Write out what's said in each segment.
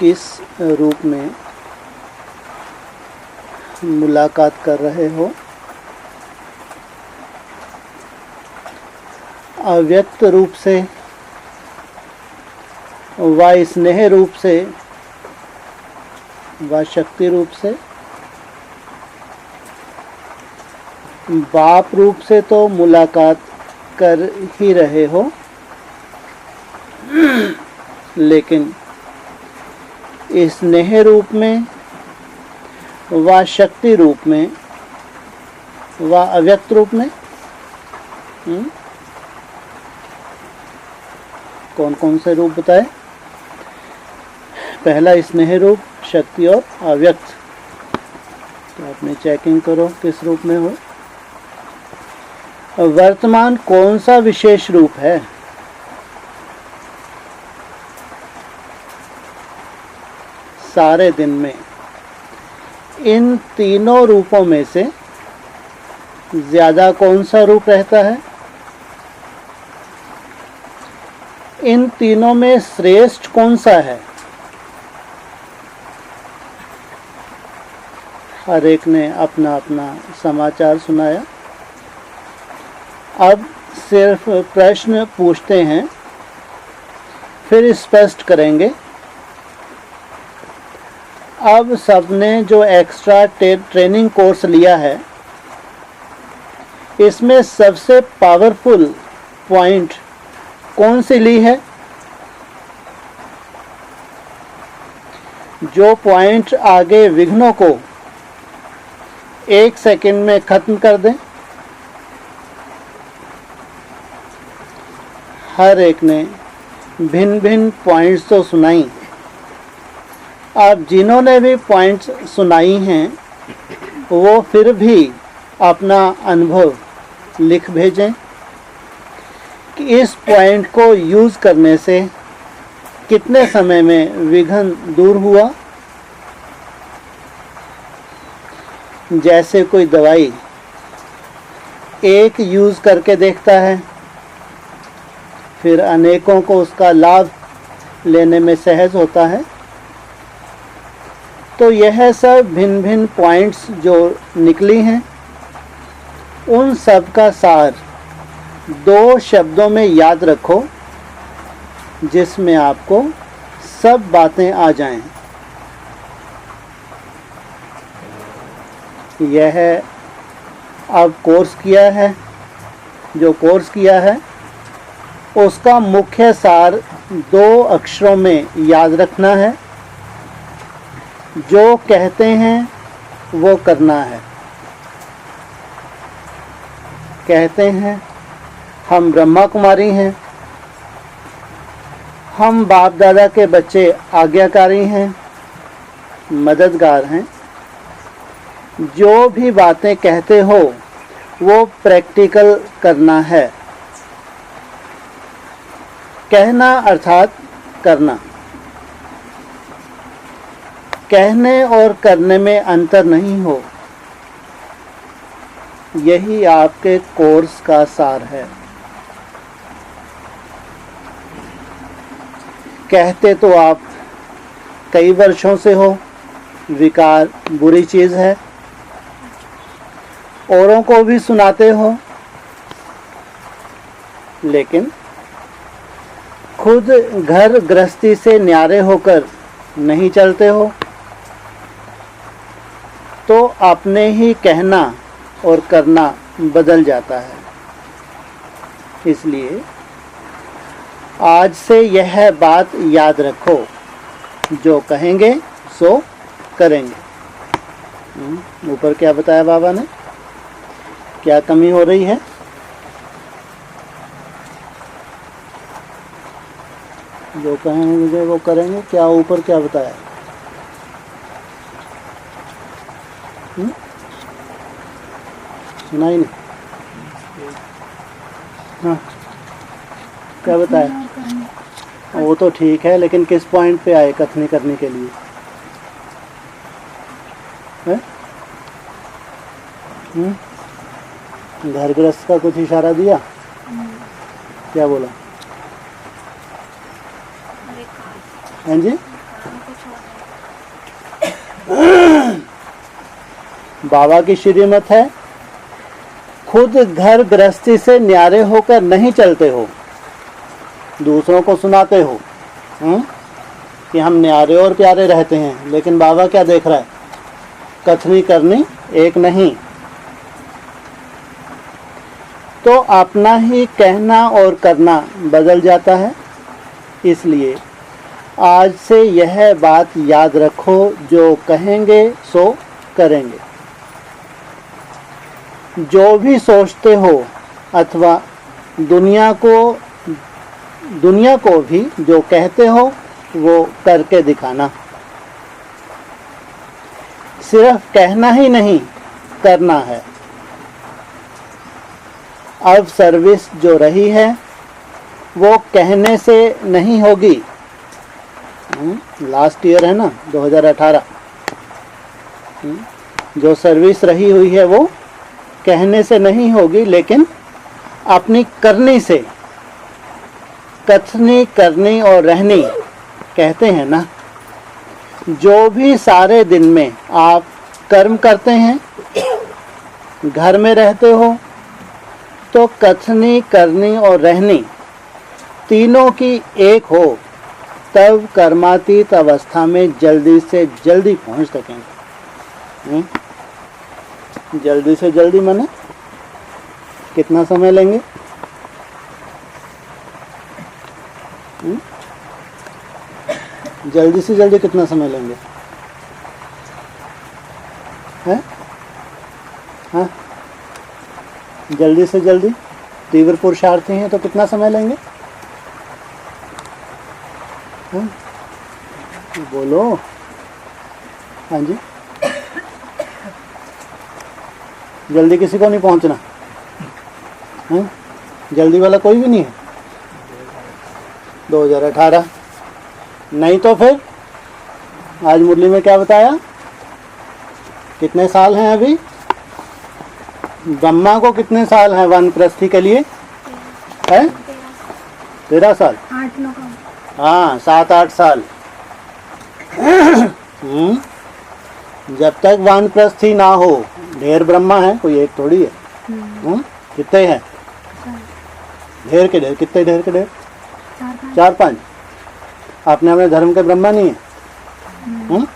किस रूप में मुलाकात कर रहे हो। अव्यक्त रूप से व स्नेह रूप से व शक्ति रूप से। बाप रूप से तो मुलाकात कर ही रहे हो, लेकिन स्नेह रूप में व शक्ति रूप में व अव्यक्त रूप में कौन कौन से रूप बताए? पहला स्नेह रूप, शक्ति और अव्यक्त। तो आपने चेकिंग करो किस रूप में हो। वर्तमान कौन सा विशेष रूप है? सारे दिन में इन तीनों रूपों में से ज्यादा कौन सा रूप रहता है? इन तीनों में श्रेष्ठ कौन सा है? हर एक ने अपना अपना समाचार सुनाया। अब सिर्फ प्रश्न पूछते हैं, फिर स्पष्ट करेंगे। अब सबने जो एक्स्ट्रा ट्रेनिंग कोर्स लिया है, इसमें सबसे पावरफुल पॉइंट कौन सी ली है? जो पॉइंट आगे विघ्नों को 1 सेकंड में खत्म कर दें। हर एक ने भिन्न भिन्न पॉइंट्स तो सुनाई। अब जिन्होंने भी पॉइंट्स सुनाई हैं, वो फिर भी अपना अनुभव लिख भेजें कि इस पॉइंट को यूज़ करने से कितने समय में विघ्न दूर हुआ। जैसे कोई दवाई एक यूज़ करके देखता है, फिर अनेकों को उसका लाभ लेने में सहज होता है। तो यह सब भिन्न भिन्न पॉइंट्स जो निकली हैं, उन सब का सार 2 शब्दों में याद रखो, जिसमें आपको सब बातें आ जाएं। यह अब कोर्स किया है, जो कोर्स किया है उसका मुख्य सार 2 अक्षरों में याद रखना है। जो कहते हैं वो करना है। कहते हैं हम ब्रह्मा कुमारी हैं, हम बाप दादा के बच्चे आज्ञाकारी हैं, मददगार हैं। जो भी बातें कहते हो वो प्रैक्टिकल करना है। कहना अर्थात करना। कहने और करने में अंतर नहीं हो। यही आपके कोर्स का सार है। कहते तो आप कई वर्षों से हो, विकार बुरी चीज़ है। औरों को भी सुनाते हो, लेकिन खुद घर गृहस्थी से न्यारे होकर नहीं चलते हो, तो अपने ही कहना और करना बदल जाता है। इसलिए आज से यह बात याद रखो, जो कहेंगे सो करेंगे। ऊपर क्या बताया बाबा ने? क्या कमी हो रही है? जो कहेंगे वो करेंगे। क्या ऊपर क्या बताया? सुना ही नहीं। हाँ, क्या बताया? वो तो ठीक है, लेकिन किस पॉइंट पे आए कथनी करने के लिए? घर गृहस्थ का कुछ इशारा दिया? क्या बोला? हाँ जी, बाबा की श्रीमत है, खुद घर गृहस्थी से न्यारे होकर नहीं चलते हो, दूसरों को सुनाते हो कि हम न्यारे और प्यारे रहते हैं, लेकिन बाबा क्या देख रहा है? कथनी करनी एक नहीं। तो अपना ही कहना और करना बदल जाता है। इसलिए आज से यह बात याद रखो, जो कहेंगे सो करेंगे। जो भी सोचते हो अथवा दुनिया को भी जो कहते हो वो करके दिखाना। सिर्फ कहना ही नहीं, करना है। अब सर्विस जो रही है वो कहने से नहीं होगी। लास्ट ईयर है ना 2018, जो सर्विस रही हुई है वो कहने से नहीं होगी, लेकिन अपनी करनी से। कथनी करनी और रहनी कहते हैं ना। जो भी सारे दिन में आप कर्म करते हैं, घर में रहते हो, तो कथनी करनी और रहनी तीनों की एक हो, तब कर्मातीत अवस्था में जल्दी से जल्दी पहुंच सकेंगे। जल्दी से जल्दी माने कितना समय लेंगे? जल्दी से जल्दी कितना समय लेंगे? हैं? हाँ? जल्दी से जल्दी तीव्र पुरुषार्थी हैं तो कितना समय लेंगे? हाँ? बोलो। हाँ जी, जल्दी किसी को नहीं पहुंचना है? जल्दी वाला कोई भी नहीं है 2018। नहीं तो फिर आज मुरली में क्या बताया? कितने साल हैं अभी? ब्रह्मा को कितने साल हैं वानप्रस्थी के लिए? है 13 साल। हाँ 7-8 साल। जब तक वानप्रस्थी ना हो, ढेर ब्रह्मा है, कोई एक थोड़ी है। कितने हैं? ढेर के ढेर। कितने ढेर के ढेर? 4-5। आपने अपने धर्म के ब्रह्मा नहीं है?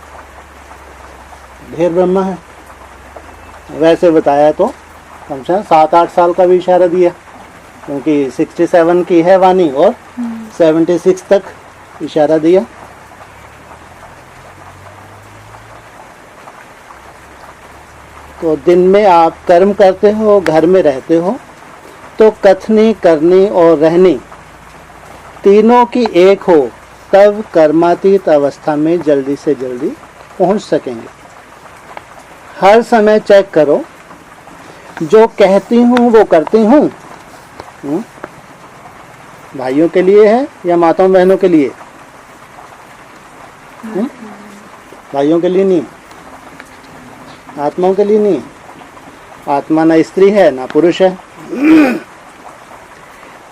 ढेर ब्रह्मा है। वैसे बताया तो कम से कम 7-8 साल का भी इशारा दिया, क्योंकि 67 की है वाणी और 76 तक इशारा दिया। तो दिन में आप कर्म करते हो, घर में रहते हो, तो कथनी करनी और रहनी तीनों की एक हो, तब कर्मातीत अवस्था में जल्दी से जल्दी पहुंच सकेंगे। हर समय चेक करो, जो कहती हूँ वो करती हूँ। भाइयों के लिए है या माताओं बहनों के लिए? भाइयों के लिए नहीं, आत्माओं के लिए नहीं। आत्मा ना स्त्री है ना पुरुष है।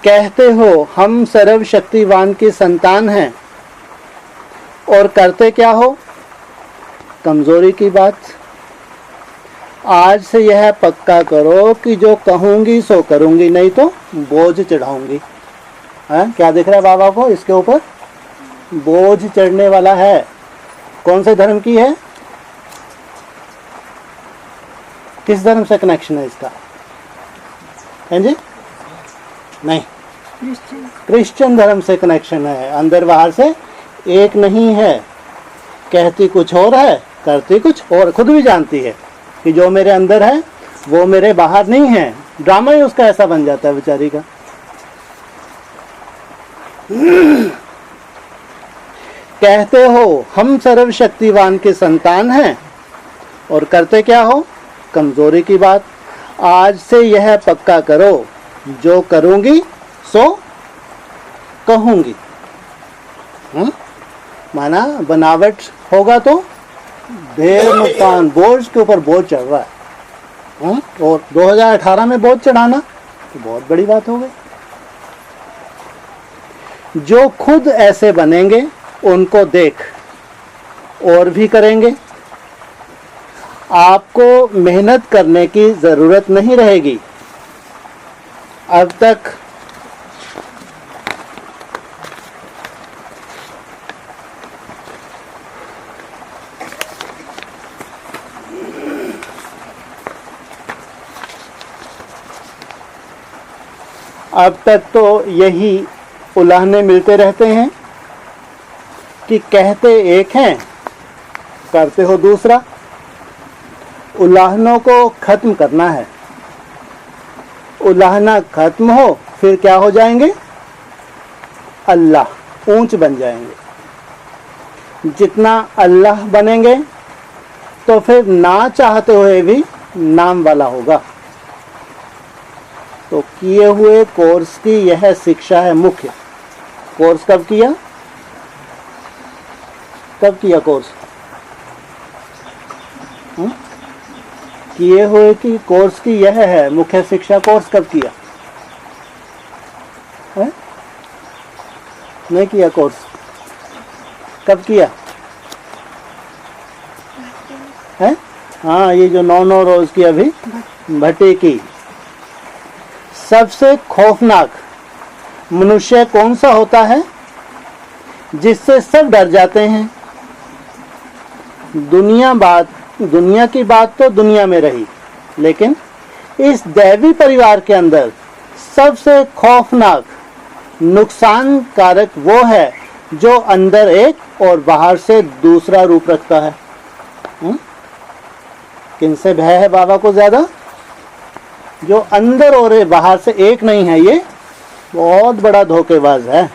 कहते हो हम सर्वशक्तिवान की संतान हैं, और करते क्या हो? कमजोरी की बात। आज से यह पक्का करो कि जो कहूंगी सो करूंगी, नहीं तो बोझ चढ़ाऊंगी। क्या दिख रहा है बाबा को? इसके ऊपर बोझ चढ़ने वाला है। कौन से धर्म की है? किस धर्म से कनेक्शन है इसका? हैं जी? नहीं, क्रिश्चियन धर्म से कनेक्शन है। अंदर बाहर से एक नहीं है। कहती कुछ और है, करती कुछ और। खुद भी जानती है कि जो मेरे अंदर है वो मेरे बाहर नहीं है। ड्रामा ही उसका ऐसा बन जाता है बेचारी का। कहते हो हम सर्वशक्तिवान के संतान हैं, और करते क्या हो? कमजोरी की बात। आज से यह पक्का करो, जो करूंगी सो कहूंगी। माना बनावट होगा तो ढेर नुकसान, बोझ के ऊपर बोझ चढ़ रहा है। और 2018 में बोझ चढ़ाना तो बहुत बड़ी बात हो गई। जो खुद ऐसे बनेंगे उनको देख और भी करेंगे। आपको मेहनत करने की ज़रूरत नहीं रहेगी। अब तक तो यही उलाहने मिलते रहते हैं कि कहते एक हैं, करते हो दूसरा। उलाहनों को ख़त्म करना है। उलाहना ख़त्म हो फिर क्या हो जाएंगे? अल्लाह, ऊंच बन जाएंगे। जितना अल्लाह बनेंगे तो फिर ना चाहते हुए भी नाम वाला होगा। तो किए हुए कोर्स की यह शिक्षा है मुख्य। कोर्स कब किया? कब किया कोर्स? किए हुए की कोर्स की यह है मुख्य शिक्षा। कोर्स कब किया है? नहीं किया कोर्स? कब किया है? हाँ, ये जो 9 रोज की अभी भट्टी की। सबसे खौफनाक मनुष्य कौन सा होता है? जिससे सब डर जाते हैं। दुनिया की बात तो दुनिया में रही, लेकिन इस दैवी परिवार के अंदर सबसे खौफनाक नुकसान कारक वो है जो अंदर एक और बाहर से दूसरा रूप रखता है। किनसे भय है बाबा को ज्यादा? जो अंदर और बाहर से एक नहीं है, ये बहुत बड़ा धोखेबाज है।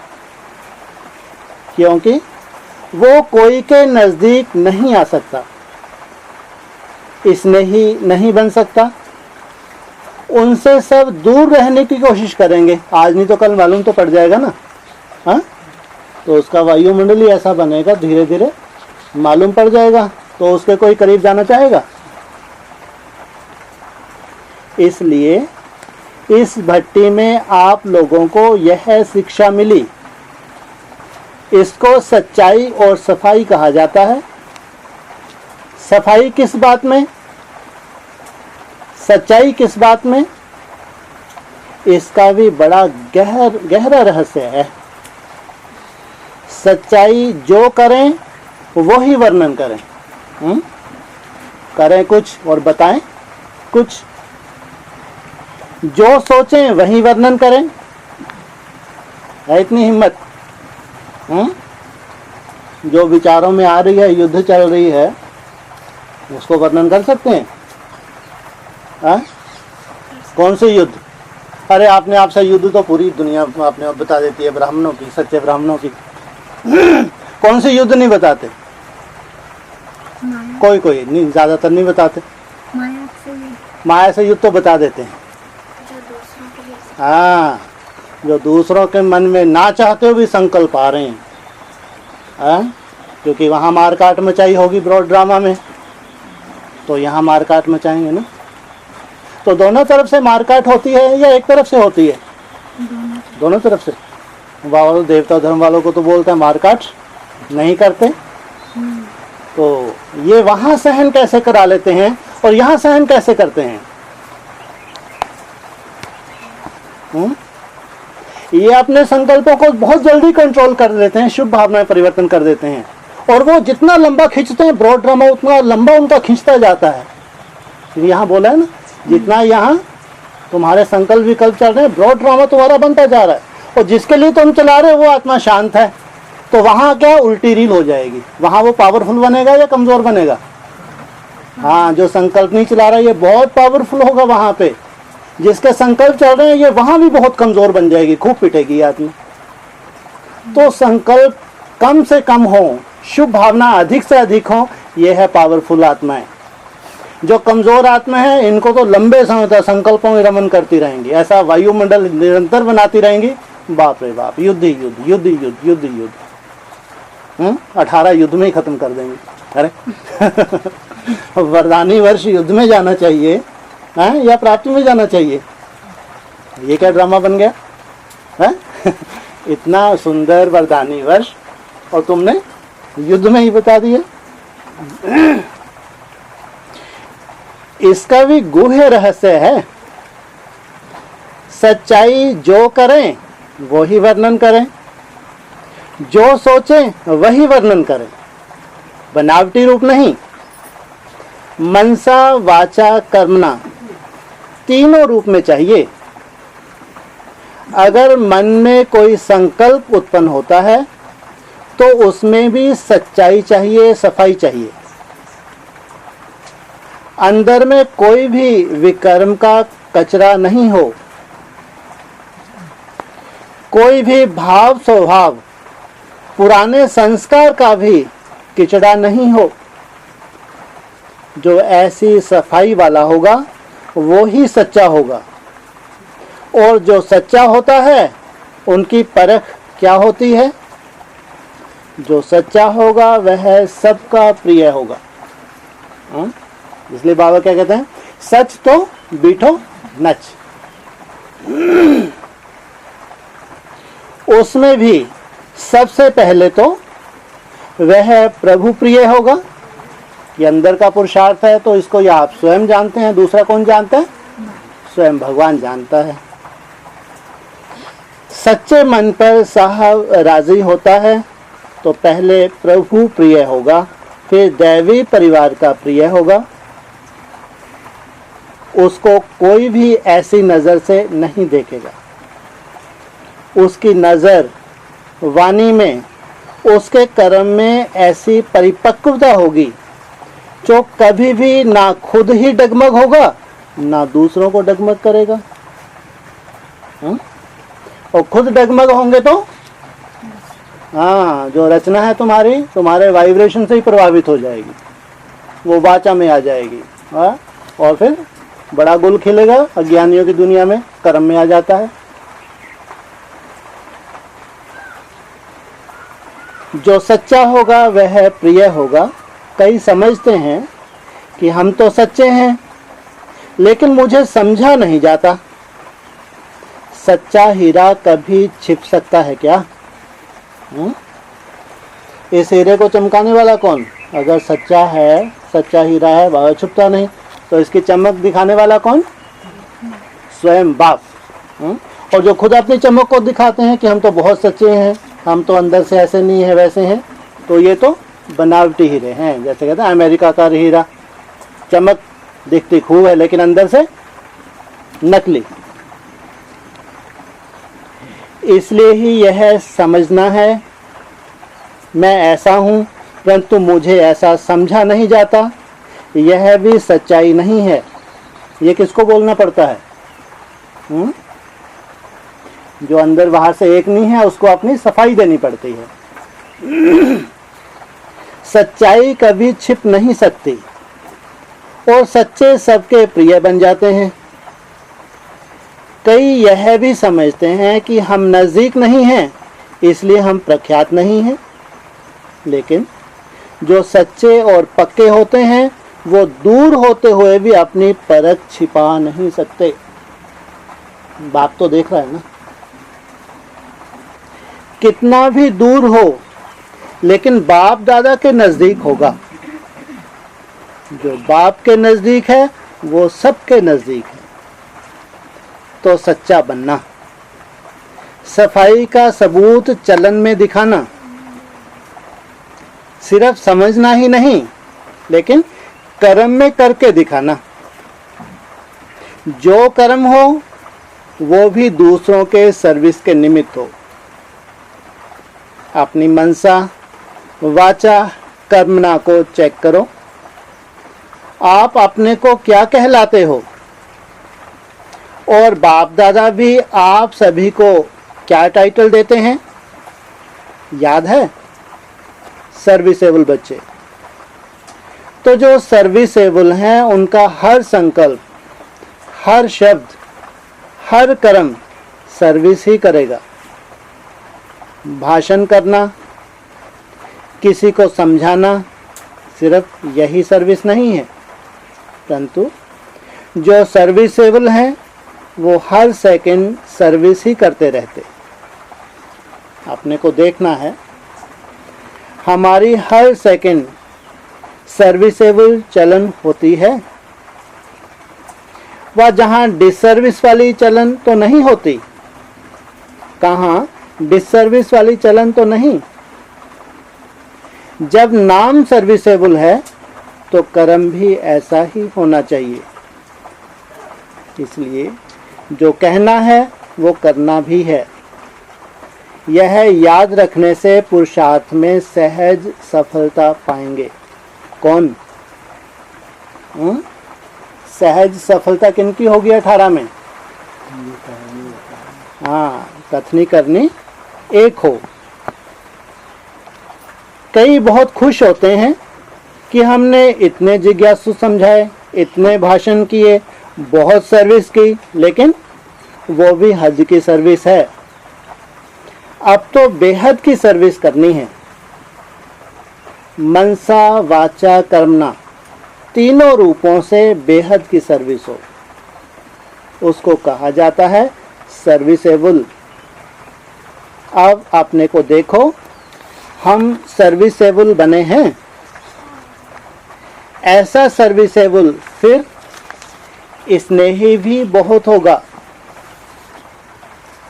क्योंकि वो कोई के नजदीक नहीं आ सकता, इसने ही नहीं बन सकता। उनसे सब दूर रहने की कोशिश करेंगे। आज नहीं तो कल मालूम तो पड़ जाएगा ना। हाँ, तो उसका वायुमंडल ही ऐसा बनेगा, धीरे धीरे मालूम पड़ जाएगा, तो उसके कोई करीब जाना चाहेगा। इसलिए इस भट्टी में आप लोगों को यह शिक्षा मिली। इसको सच्चाई और सफाई कहा जाता है। सफाई किस बात में? सच्चाई किस बात में? इसका भी बड़ा गहरा रहस्य है। सच्चाई जो करें वो ही वर्णन करें। करें कुछ और बताएं कुछ। जो सोचें वही वर्णन करें। है इतनी हिम्मत? जो विचारों में आ रही है, युद्ध चल रही है, उसको वर्णन कर सकते हैं? कौन से युद्ध? अरे आपने आपसे युद्ध तो पूरी दुनिया आपने बता देती है, ब्राह्मणों की, सच्चे ब्राह्मणों की। कौन से युद्ध नहीं बताते? कोई नहीं, ज्यादातर नहीं बताते। माया से युद्ध तो बता देते हैं। हाँ, जो दूसरों के मन में ना चाहते हो भी संकल्प आ रहे हैं। क्योंकि वहाँ मारकाट मचाई होगी ब्रॉड ड्रामा में, तो यहाँ मारकाट मचाएंगे ना। तो दोनों तरफ से मारकाट होती है या एक तरफ से होती है? दोनों तरफ से। बाबा देवता धर्म वालों को तो बोलते हैं मारकाट नहीं करते। तो ये वहाँ सहन कैसे करा लेते हैं और यहाँ सहन कैसे करते हैं? ये अपने संकल्पों को बहुत जल्दी कंट्रोल कर देते हैं, शुभ भावनाएं परिवर्तन कर देते हैं, और वो जितना लंबा खींचते हैं ब्रॉड ड्रामा, उतना लंबा उनका खींचता जाता है। यहाँ बोला है ना, जितना यहाँ तुम्हारे संकल्प विकल्प चल रहे हैं, ब्रॉड ड्रामा तुम्हारा बनता जा रहा है, और जिसके लिए तुम चला रहे हो वो आत्मा शांत है, तो वहाँ क्या उल्टी रील हो जाएगी। वहाँ वो पावरफुल बनेगा या कमजोर बनेगा? हाँ, जो संकल्प नहीं चला रहा है ये बहुत पावरफुल होगा। वहाँ पे जिसके संकल्प चल रहे हैं ये वहाँ भी बहुत कमजोर बन जाएगी, खूब पिटेगी आत्मा। तो संकल्प कम से कम हो, शुभ भावना अधिक से अधिक हो, ये है पावरफुल आत्माएं। जो कमजोर आत्मा है इनको तो लंबे समय तक संकल्पों में रमन करती रहेंगी, ऐसा वायुमंडल निरंतर बनाती रहेंगी। बाप रे बाप, युद्ध ही युद्ध, युद्ध ही युद्ध, युद्ध ही युद्ध। 18 युद्ध में ही खत्म कर देंगे। अरे वरदानी वर्ष युद्ध में जाना चाहिए या प्राप्ति में जाना चाहिए? ये क्या ड्रामा बन गया है? इतना सुंदर वरदानी वर्ष और तुमने युद्ध में ही बता दिया। इसका भी गूढ़ रहस्य है। सच्चाई जो करें वही वर्णन करें, जो सोचें वही वर्णन करें, बनावटी रूप नहीं। मनसा वाचा कर्मणा तीनों रूप में चाहिए। अगर मन में कोई संकल्प उत्पन्न होता है तो उसमें भी सच्चाई चाहिए, सफाई चाहिए। अंदर में कोई भी विकर्म का कचरा नहीं हो, कोई भी भाव स्वभाव पुराने संस्कार का भी किचड़ा नहीं हो। जो ऐसी सफाई वाला होगा वो ही सच्चा होगा। और जो सच्चा होता है उनकी परख क्या होती है? जो सच्चा होगा वह सबका प्रिय होगा। इसलिए बाबा क्या कहते हैं? सच तो बीठो नच। उसमें भी सबसे पहले तो वह प्रभु प्रिय होगा। ये अंदर का पुरुषार्थ है, तो इसको या आप स्वयं जानते हैं, दूसरा कौन जानता है? स्वयं भगवान जानता है। सच्चे मन पर साहब राजी होता है तो पहले प्रभु प्रिय होगा, फिर दैवी परिवार का प्रिय होगा। उसको कोई भी ऐसी नज़र से नहीं देखेगा। उसकी नज़र वाणी में, उसके कर्म में ऐसी परिपक्वता होगी जो कभी भी ना खुद ही डगमग होगा ना दूसरों को डगमग करेगा। और खुद डगमग होंगे तो हाँ, जो रचना है तुम्हारी, तुम्हारे वाइब्रेशन से ही प्रभावित हो जाएगी, वो वाचा में आ जाएगी। और फिर बड़ा गुल खिलेगा। अज्ञानियों की दुनिया में कर्म में आ जाता है। जो सच्चा होगा वह प्रिय होगा। कई समझते हैं कि हम तो सच्चे हैं लेकिन मुझे समझा नहीं जाता। सच्चा हीरा कभी छिप सकता है क्या? इस हीरे को चमकाने वाला कौन? अगर सच्चा है, सच्चा हीरा है, वह छुपता नहीं, तो इसकी चमक दिखाने वाला कौन? स्वयं बाप। और जो खुद अपनी चमक को दिखाते हैं कि हम तो बहुत सच्चे हैं, हम तो अंदर से ऐसे नहीं है वैसे हैं, तो ये तो बनावटी हीरे हैं। जैसे कहते हैं अमेरिका का हीरा, चमक दिखती खूब है लेकिन अंदर से नकली। इसलिए ही यह समझना है मैं ऐसा हूँ परंतु मुझे ऐसा समझा नहीं जाता, यह भी सच्चाई नहीं है। ये किसको बोलना पड़ता है? जो अंदर बाहर से एक नहीं है उसको अपनी सफाई देनी पड़ती है। सच्चाई कभी छिप नहीं सकती और सच्चे सबके प्रिय बन जाते हैं। कई यह भी समझते हैं कि हम नज़दीक नहीं हैं इसलिए हम प्रख्यात नहीं हैं, लेकिन जो सच्चे और पक्के होते हैं वो दूर होते हुए भी अपनी परख छिपा नहीं सकते। बाप तो देख रहा है ना, कितना भी दूर हो लेकिन बाप दादा के नज़दीक होगा। जो बाप के नज़दीक है वो सबके नज़दीक है। तो सच्चा बनना, सफाई का सबूत चलन में दिखाना, सिर्फ समझना ही नहीं लेकिन कर्म में करके दिखाना। जो कर्म हो वो भी दूसरों के सर्विस के निमित्त हो। अपनी मनसा वाचा कर्मणा को चेक करो। आप अपने को क्या कहलाते हो? और बाप दादा भी आप सभी को क्या टाइटल देते हैं? याद है? सर्विसेबल बच्चे। तो जो सर्विसेबल हैं उनका हर संकल्प, हर शब्द, हर कर्म सर्विस ही करेगा। भाषण करना, किसी को समझाना सिर्फ यही सर्विस नहीं है, परंतु जो सर्विसेबल हैं वो हर सेकंड सर्विस ही करते रहते। अपने को देखना है, हमारी हर सेकंड सर्विसेबल चलन होती है वह जहाँ डिसर्विस वाली चलन तो नहीं होती, कहाँ डिसर्विस वाली चलन तो नहीं। जब नाम सर्विसेबल है तो कर्म भी ऐसा ही होना चाहिए। इसलिए जो कहना है वो करना भी है। यह याद रखने से पुरुषार्थ में सहज सफलता पाएंगे। कौन? सहज सफलता किनकी होगी 18 में? हाँ, कथनी करनी एक हो। कई बहुत खुश होते हैं कि हमने इतने जिज्ञासु समझाए, इतने भाषण किए, बहुत सर्विस की, लेकिन वो भी हद की सर्विस है। अब तो बेहद की सर्विस करनी है। मनसा वाचा कर्मणा, तीनों रूपों से बेहद की सर्विस हो, उसको कहा जाता है सर्विसेबल। अब अपने को देखो, हम सर्विसेबल बने हैं। ऐसा सर्विसेबल फिर स्नेही भी बहुत होगा।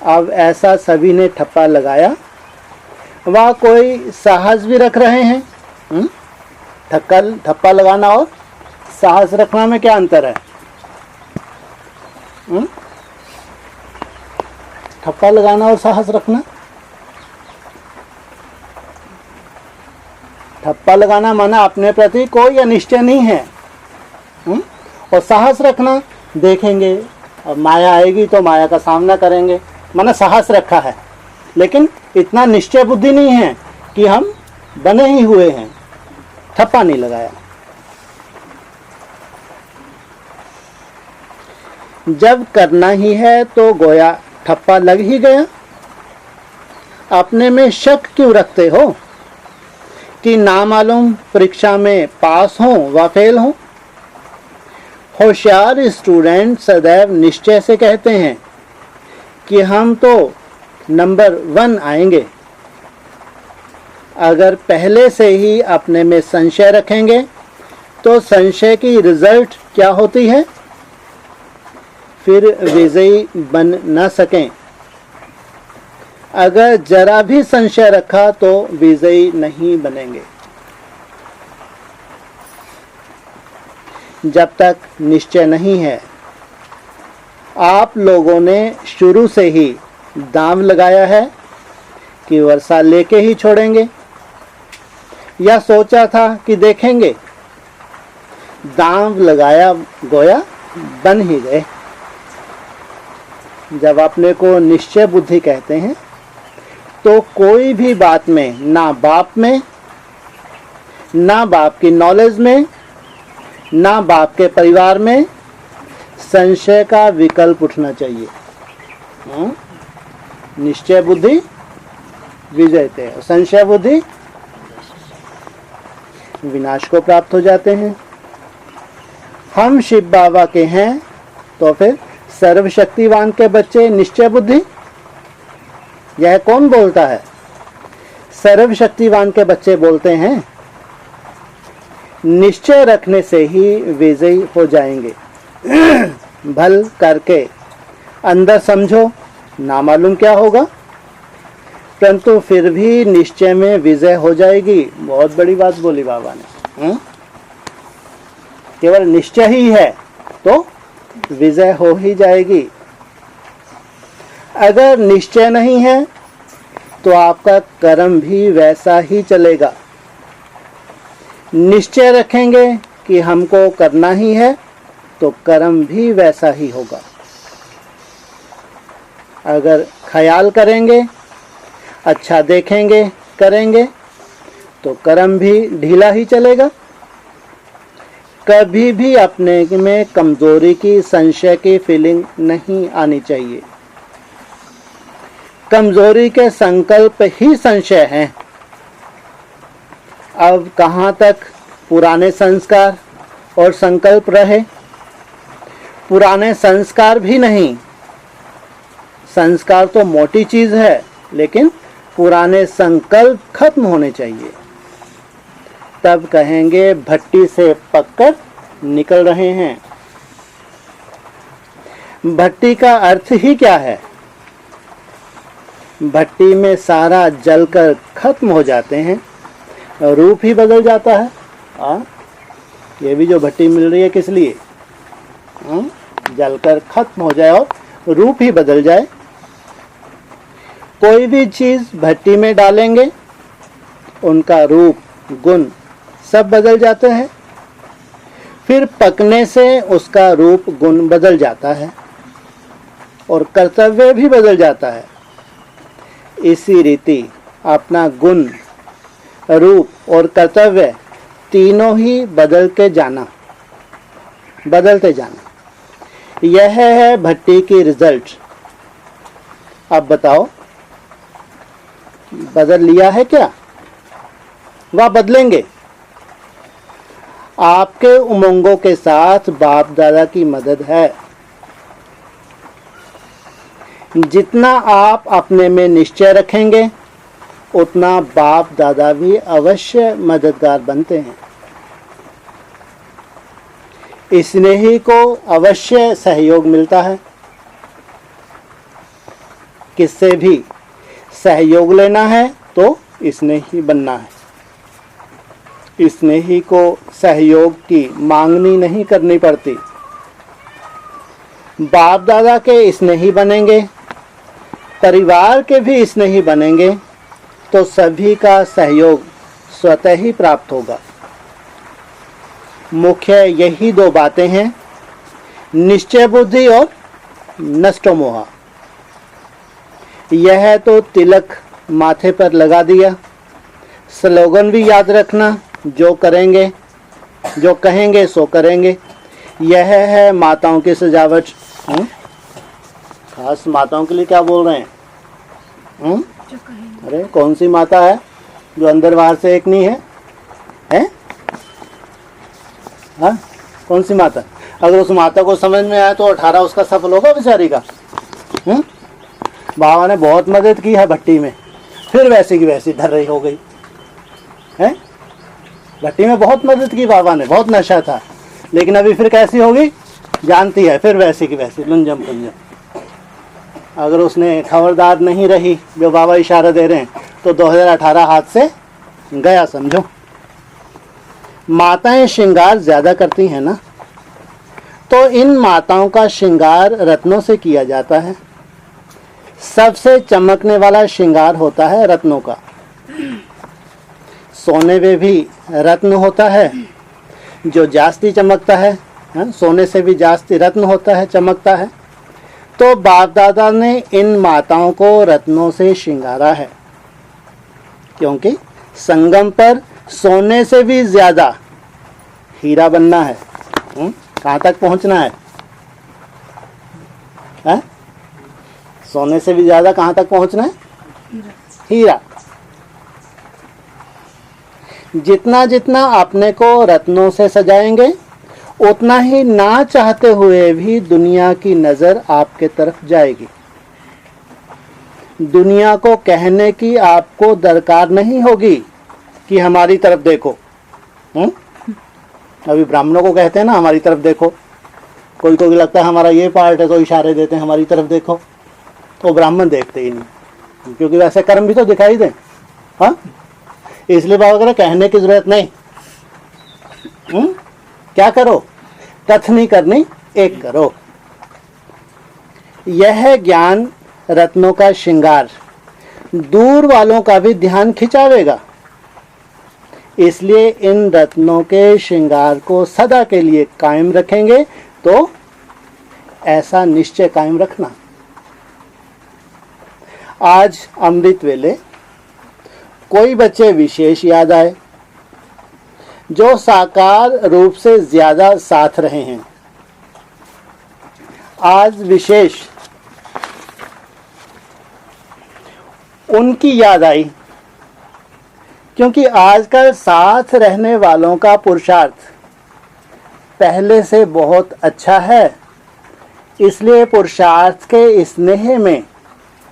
अब ऐसा सभी ने ठप्पा लगाया, वह कोई साहस भी रख रहे हैं। ठप्पा लगाना और साहस रखना में क्या अंतर है? ठप्पा लगाना और साहस रखना। ठप्पा लगाना माना अपने प्रति कोई अनिश्चय नहीं है, और साहस रखना देखेंगे अब माया आएगी तो माया का सामना करेंगे, माना साहस रखा है, लेकिन इतना निश्चय बुद्धि नहीं है कि हम बने ही हुए हैं। ठप्पा नहीं लगाया। जब करना ही है तो गोया ठप्पा लग ही गया। अपने में शक क्यों रखते हो कि नामालूम परीक्षा में पास हो व फेल हो? होशियार स्टूडेंट सदैव निश्चय से कहते हैं कि हम तो नंबर 1 आएंगे। अगर पहले से ही अपने में संशय रखेंगे तो संशय की रिजल्ट क्या होती है? फिर विजयी बन न सकें। अगर जरा भी संशय रखा तो विजयी नहीं बनेंगे। जब तक निश्चय नहीं है, आप लोगों ने शुरू से ही दांव लगाया है कि वर्षा लेके ही छोड़ेंगे, या सोचा था कि देखेंगे। दांव लगाया गोया बन ही गए। जब अपने को निश्चय बुद्धि कहते हैं तो कोई भी बात में, ना बाप में, ना बाप की नॉलेज में, ना बाप के परिवार में संशय का विकल्प उठना चाहिए। निश्चय बुद्धि विजयते है, संशय बुद्धि विनाश को प्राप्त हो जाते हैं। हम शिव बाबा के हैं तो फिर सर्वशक्तिवान के बच्चे निश्चय बुद्धि, यह कौन बोलता है? सर्वशक्तिवान के बच्चे बोलते हैं। निश्चय रखने से ही विजयी हो जाएंगे। भल करके अंदर समझो, ना मालूम क्या होगा, परंतु फिर भी निश्चय में विजय हो जाएगी। बहुत बड़ी बात बोली बाबा ने। केवल निश्चय ही है तो विजय हो ही जाएगी। अगर निश्चय नहीं है तो आपका कर्म भी वैसा ही चलेगा। निश्चय रखेंगे कि हमको करना ही है तो कर्म भी वैसा ही होगा। अगर ख्याल करेंगे, अच्छा देखेंगे, करेंगे तो कर्म भी ढीला ही चलेगा। कभी भी अपने में कमजोरी की, संशय की फीलिंग नहीं आनी चाहिए। कमजोरी के संकल्प ही संशय हैं। अब कहाँ तक पुराने संस्कार और संकल्प रहे? पुराने संस्कार भी नहीं, संस्कार तो मोटी चीज है, लेकिन पुराने संकल्प खत्म होने चाहिए। तब कहेंगे भट्टी से पककर निकल रहे हैं। भट्टी का अर्थ ही क्या है? भट्टी में सारा जलकर खत्म हो जाते हैं, रूप ही बदल जाता है। ये भी जो भट्टी मिल रही है किस लिए? जलकर खत्म हो जाए और रूप ही बदल जाए। कोई भी चीज भट्टी में डालेंगे, उनका रूप, गुण सब बदल जाते हैं। फिर पकने से उसका रूप, गुण बदल जाता है और कर्तव्य भी बदल जाता है। इसी रीति अपना गुण, रूप और कर्तव्य तीनों ही बदलते जाना। यह है भट्टी की रिजल्ट। अब बताओ, बदल लिया है क्या? वह बदलेंगे। आपके उमंगों के साथ बाप दादा की मदद है। जितना आप अपने में निश्चय रखेंगे, उतना बाप दादा भी अवश्य मददगार बनते हैं। स्नेही को अवश्य सहयोग मिलता है। किससे भी सहयोग लेना है तो स्नेही बनना है। स्नेही को सहयोग की मांगनी नहीं करनी पड़ती। बाप दादा के स्नेही बनेंगे, परिवार के भी स्नेही बनेंगे, तो सभी का सहयोग स्वतः ही प्राप्त होगा। मुख्य यही दो बातें हैं, निश्चय बुद्धि और नष्टो मोहा। यह तो तिलक माथे पर लगा दिया। स्लोगन भी याद रखना, जो करेंगे, जो कहेंगे सो करेंगे। यह है माताओं की सजावट। खास माताओं के लिए क्या बोल रहे हैं? अरे कौन सी माता है जो अंदर बाहर से एक नहीं है? हाँ, कौन सी माता? अगर उस माता को समझ में आया तो 18 उसका सफल होगा बेचारी का। बाबा ने बहुत मदद की है भट्टी में, फिर वैसी की वैसी धर रही हो गई है। भट्टी में बहुत मदद की बाबा ने, बहुत नशा था, लेकिन अभी फिर कैसी होगी जानती है, फिर वैसी की वैसी लुंजम पुंजम। अगर उसने खबरदार नहीं रही, जो बाबा इशारा दे रहे हैं, तो 2018 हाथ से गया समझो। माताएं श्रृंगार ज्यादा करती हैं ना, तो इन माताओं का श्रृंगार रत्नों से किया जाता है। सबसे चमकने वाला श्रृंगार होता है रत्नों का। सोने में भी रत्न होता है जो जास्ती चमकता है, सोने से भी जास्ती रत्न होता है, चमकता है। तो बाप दादा ने इन माताओं को रत्नों से श्रृंगारा है, क्योंकि संगम पर सोने से भी ज्यादा हीरा बनना है। कहाँ तक पहुंचना है? सोने से भी ज्यादा कहाँ तक पहुंचना है? हीरा। जितना जितना अपने को रत्नों से सजाएंगे, उतना ही ना चाहते हुए भी दुनिया की नजर आपके तरफ जाएगी। दुनिया को कहने की आपको दरकार नहीं होगी कि हमारी तरफ देखो। अभी ब्राह्मणों को कहते हैं ना हमारी तरफ देखो, कोई को लगता है हमारा ये पार्ट है तो इशारे देते हैं हमारी तरफ देखो, तो ब्राह्मण देखते ही नहीं, क्योंकि वैसे कर्म भी तो दिखाई दें। हाँ, इसलिए बाबा कह रहे कहने की जरूरत नहीं। क्या करो? कथनी करनी एक करो। यह ज्ञान रत्नों का श्रृंगार दूर वालों का भी ध्यान खिंचावेगा। इसलिए इन रत्नों के श्रृंगार को सदा के लिए कायम रखेंगे, तो ऐसा निश्चय कायम रखना। आज अमृत वेले कोई बच्चे विशेष याद आए जो साकार रूप से ज्यादा साथ रहे हैं। आज विशेष उनकी याद आई, क्योंकि आजकल साथ रहने वालों का पुरुषार्थ पहले से बहुत अच्छा है। इसलिए पुरुषार्थ के स्नेह में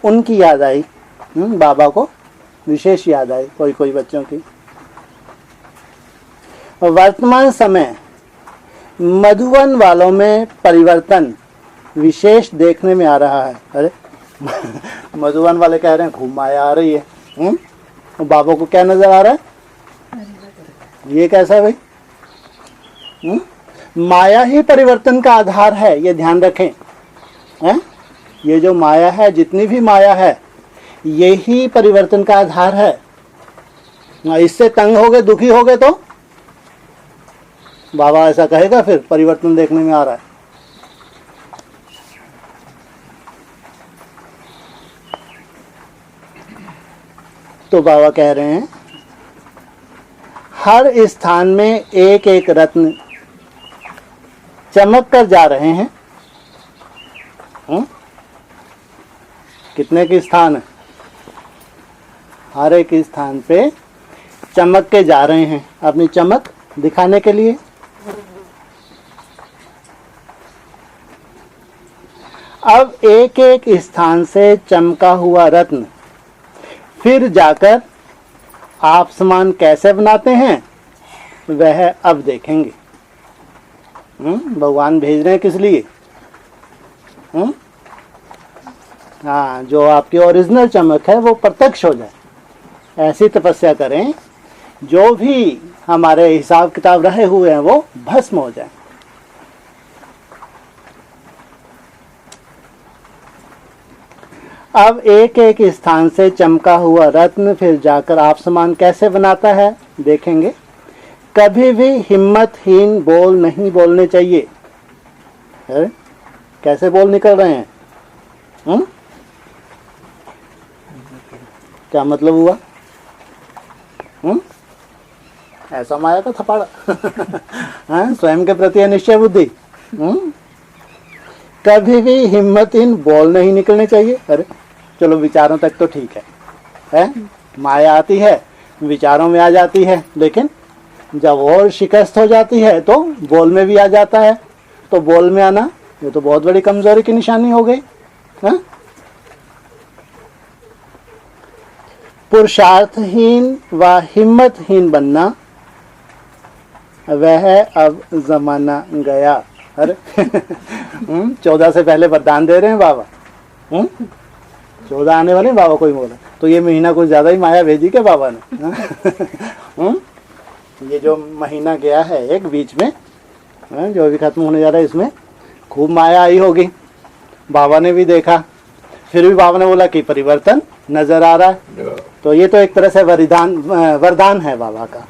उनकी याद आई। बाबा को विशेष याद आई कोई कोई बच्चों की। वर्तमान समय मधुवन वालों में परिवर्तन विशेष देखने में आ रहा है। अरे मधुबन वाले कह रहे हैं खूब माया आ रही है। बाबा को क्या नजर आ रहा है? ये कैसा है भाई? माया ही परिवर्तन का आधार है, ये ध्यान रखें। हैं? ये जो माया है, जितनी भी माया है, यही परिवर्तन का आधार है। इससे तंग हो गए, दुखी हो गए तो बाबा ऐसा कहेगा फिर परिवर्तन देखने में आ रहा है। तो बाबा कह रहे हैं हर स्थान में एक एक रत्न चमक कर जा रहे हैं। कितने के स्थान है? हर एक स्थान पे चमक के जा रहे हैं, अपनी चमक दिखाने के लिए। अब एक एक स्थान से चमका हुआ रत्न फिर जाकर आप समान कैसे बनाते हैं, वह अब देखेंगे। भगवान भेज रहे हैं किस लिए? हाँ, जो आपकी ओरिजिनल चमक है वो प्रत्यक्ष हो जाए, ऐसी तपस्या करें जो भी हमारे हिसाब किताब रहे हुए हैं वो भस्म हो जाए। अब एक एक स्थान से चमका हुआ रत्न फिर जाकर आप समान कैसे बनाता है, देखेंगे। कभी भी हिम्मतहीन बोल नहीं बोलने चाहिए। है? कैसे बोल निकल रहे हैं? क्या मतलब हुआ? ऐसा माया का थपाड़ा। स्वयं के प्रति अनिश्चय बुद्धि। कभी भी हिम्मतहीन बोल नहीं निकलने चाहिए। अरे चलो, विचारों तक तो ठीक है? माया आती है, विचारों में आ जाती है, लेकिन जब और शिकस्त हो जाती है तो बोल में भी आ जाता है। तो बोल में आना ये तो बहुत बड़ी कमजोरी की निशानी हो गई। पुरुषार्थहीन व हिम्मतहीन बनना, वह अब जमाना गया। अरे 14 से पहले वरदान दे रहे हैं बाबा। 14 आने वाले बाबा कोई बोला तो ये महीना कुछ ज्यादा ही माया भेजी के बाबा ने। ये जो महीना गया है एक बीच में, जो अभी खत्म होने जा रहा है, इसमें खूब माया आई होगी। बाबा ने भी देखा, फिर भी बाबा ने बोला कि परिवर्तन नजर आ रहा है। तो ये तो एक तरह से वरदान है बाबा का।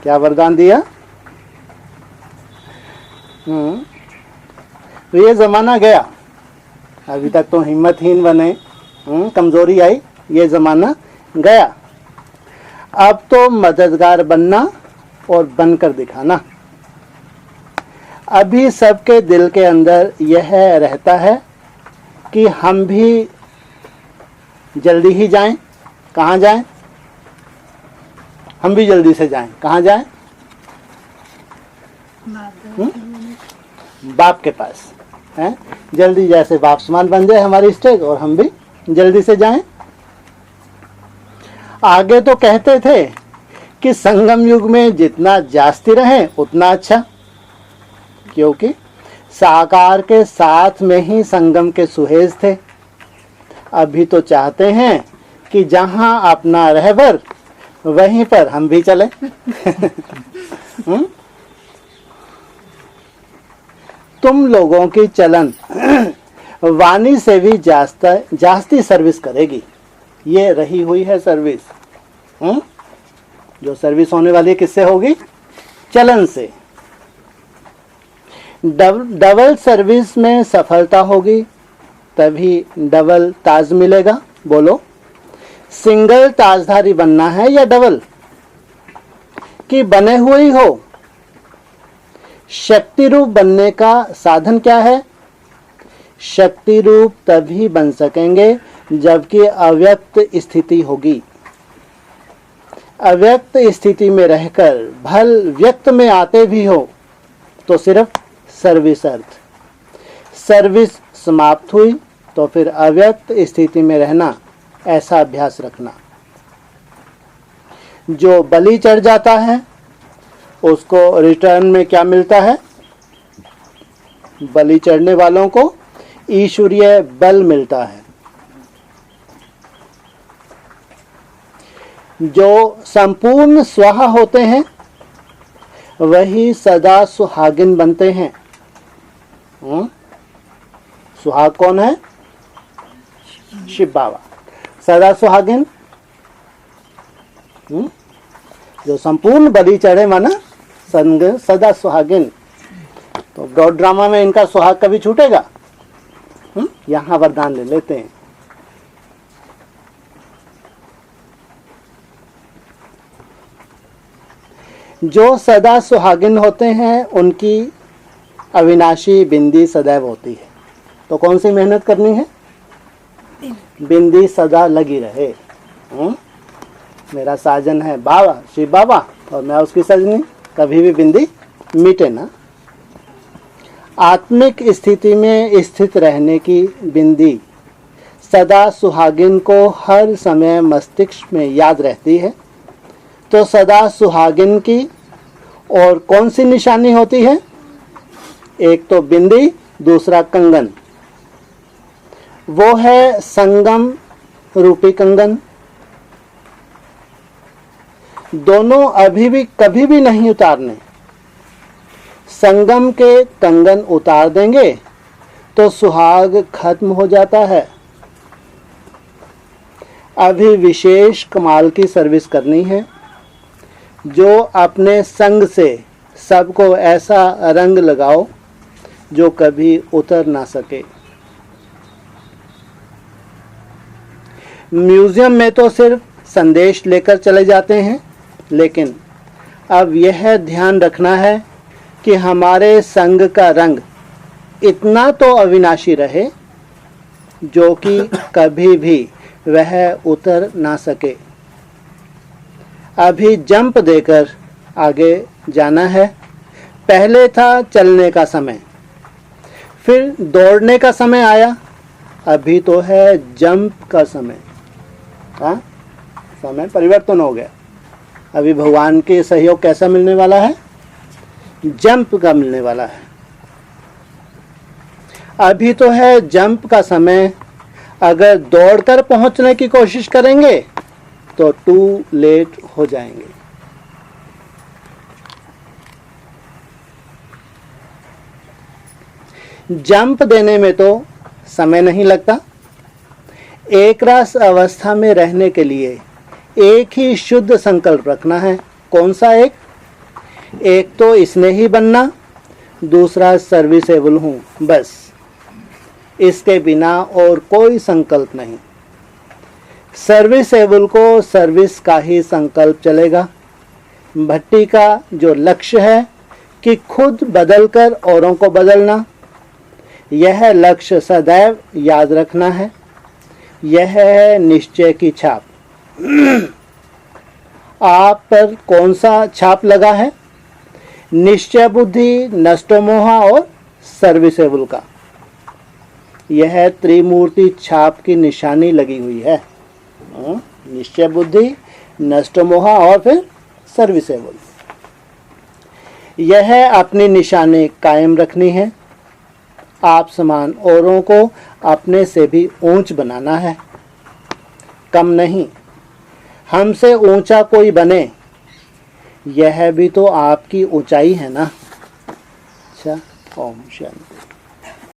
क्या वरदान दिया? तो ये जमाना गया। अभी तक तो हिम्मतहीन बने, कमजोरी आई, ये जमाना गया। अब तो मददगार बनना और बनकर दिखाना। अभी सबके दिल के अंदर यह रहता है कि हम भी जल्दी ही जाएं। कहाँ जाएं? हम भी जल्दी से जाएं। कहाँ जाएं? बाप के पास है। जल्दी जैसे बाप समान बन जाए हमारी स्टेज, और हम भी जल्दी से जाएं। आगे तो कहते थे कि संगम युग में जितना जास्ती रहें उतना अच्छा, क्योंकि साकार के साथ में ही संगम के सुहेज थे। अभी तो चाहते हैं कि जहां अपना रहबर वहीं पर हम भी चले। तुम लोगों की चलन वाणी से भी जास्ती सर्विस करेगी। ये रही हुई है सर्विस। जो सर्विस होने वाली है किससे होगी? चलन से। डबल सर्विस में सफलता होगी, तभी डबल ताज मिलेगा। बोलो, सिंगल ताजधारी बनना है या डबल? कि बने हुए ही हो? शक्ति रूप बनने का साधन क्या है? शक्ति रूप तभी बन सकेंगे जबकि अव्यक्त स्थिति होगी। अव्यक्त स्थिति में रहकर भल व्यक्त में आते भी हो तो सिर्फ सर्विस अर्थ। सर्विस समाप्त हुई तो फिर अव्यक्त स्थिति में रहना, ऐसा अभ्यास रखना। जो बलि चढ़ जाता है उसको रिटर्न में क्या मिलता है? बलि चढ़ने वालों को ईश्वरीय बल मिलता है। जो संपूर्ण स्वाहा होते हैं वही सदा सुहागिन बनते हैं। सुहाग कौन है? शिव बाबा। सदा सुहागिन, जो संपूर्ण बलि चढ़े माना संग सदा सुहागिन। तो गॉड ड्रामा में इनका सुहाग कभी छूटेगा? यहां वरदान ले लेते हैं। जो सदा सुहागिन होते हैं उनकी अविनाशी बिंदी सदैव होती है। तो कौन सी मेहनत करनी है? बिंदी सदा लगी रहे। मेरा साजन है बाबा, शिव बाबा, और मैं उसकी सजनी, कभी भी बिंदी मिटे ना। आत्मिक स्थिति में स्थित रहने की बिंदी सदा सुहागिन को हर समय मस्तिष्क में याद रहती है। तो सदा सुहागिन की और कौन सी निशानी होती है? एक तो बिंदी, दूसरा कंगन। वो है संगम रूपी कंगन। दोनों अभी भी कभी भी नहीं उतारने। संगम के कंगन उतार देंगे तो सुहाग खत्म हो जाता है। अभी विशेष कमाल की सर्विस करनी है, जो अपने संग से सबको ऐसा रंग लगाओ जो कभी उतर ना सके। म्यूजियम में तो सिर्फ संदेश लेकर चले जाते हैं, लेकिन अब यह ध्यान रखना है कि हमारे संग का रंग इतना तो अविनाशी रहे जो कि कभी भी वह उतर ना सके। अभी जंप देकर आगे जाना है। पहले था चलने का समय, फिर दौड़ने का समय आया, अभी तो है जंप का समय। समय परिवर्तन हो गया। अभी भगवान के सहयोग कैसा मिलने वाला है? जंप का मिलने वाला है। अभी तो है जंप का समय। अगर दौड़कर पहुंचने की कोशिश करेंगे तो टू लेट हो जाएंगे। जंप देने में तो समय नहीं लगता। एक रस अवस्था में रहने के लिए एक ही शुद्ध संकल्प रखना है। कौन सा एक? एक तो इसने ही बनना, दूसरा सर्विसेबल हूं, बस। इसके बिना और कोई संकल्प नहीं। सर्विसेबल को सर्विस का ही संकल्प चलेगा। भट्टी का जो लक्ष्य है कि खुद बदलकर औरों को बदलना, यह लक्ष्य सदैव याद रखना है। यह है निश्चय की छाप। आप पर कौन सा छाप लगा है? निश्चय बुद्धि, नष्टोमोह और सर्विसेबल का। यह त्रिमूर्ति छाप की निशानी लगी हुई है। निश्चय बुद्धि, नष्टोमोह और फिर सर्विसेबल। यह अपनी निशानी कायम रखनी है। आप समान औरों को अपने से भी ऊंच बनाना है, कम नहीं। हमसे ऊंचा कोई बने, यह भी तो आपकी ऊंचाई है ना। अच्छा, ओम शांति।